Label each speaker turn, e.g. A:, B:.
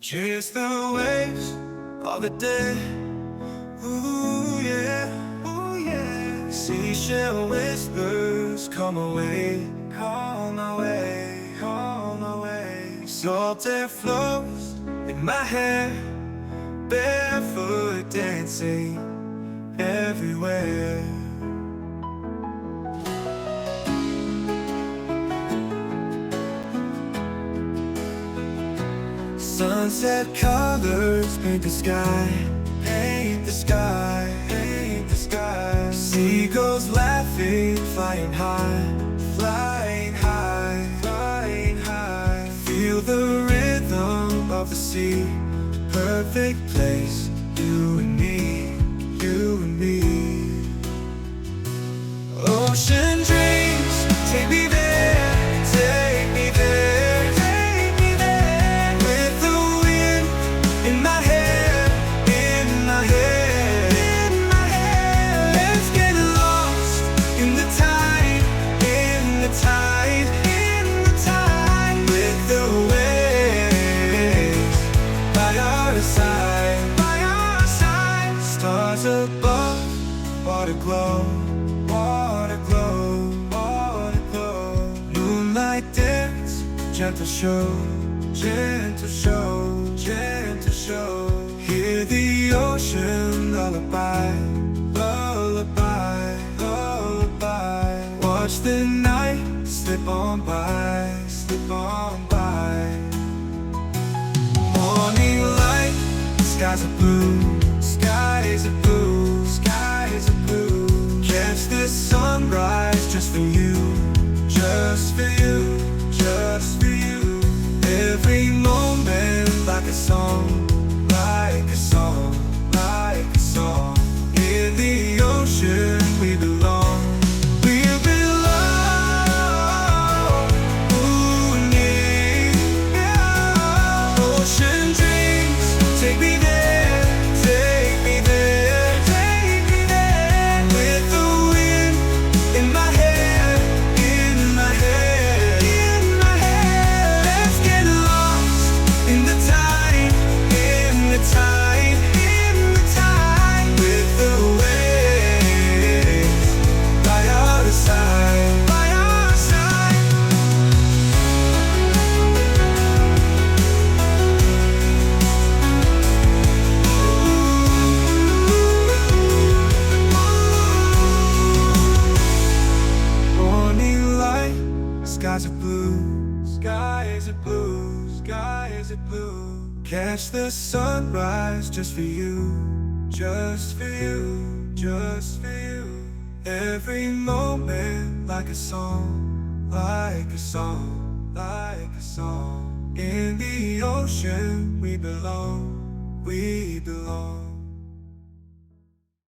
A: Chase the waves of the day. Ooh yeah, ooh yeah. Seashell whispers come away, come away, come away. Salt air flows in my hair, barefoot dancing everywhere. Sunset colors paint the sky, paint the sky, paint the sky. Seagulls laughing, flying high, flying high, flying high. Feel the rhythm of the sea, perfect place, you and me, you and me. Ocean dreams, take me there, take me there, take me there. With the wind in my hair, in my hair, in my hair. Let's get lost in the tide, in the tide, in the tide. With the waves by our side, by our side. Stars above, water glow, water glow, water glow. Moonlight dance, gentle show, gentle show, gentle show. Hear the ocean lullaby, lullaby, lullaby. Watch the night slip on by, slip on by. Morning light, skies are blue, skies are blue, skies are blue. Catch the sunrise just for you, just for you, just for you. Every moment like a song, like a song, like a song. In the ocean we belong, we belong. Ooh, yeah. Ocean dreams, take me there, take me there, take me there. With the wind in my hair, in my hair, in my hair. Let's get lost in the tide, in the tide, in the tide. With the waves by our side, by our side. Morning light, skies are blue, skies are blue, skies are blue. Catch the sunrise just for you, just for you, just for you. Every moment like a song, like a song, like a song. In the ocean we belong, we belong.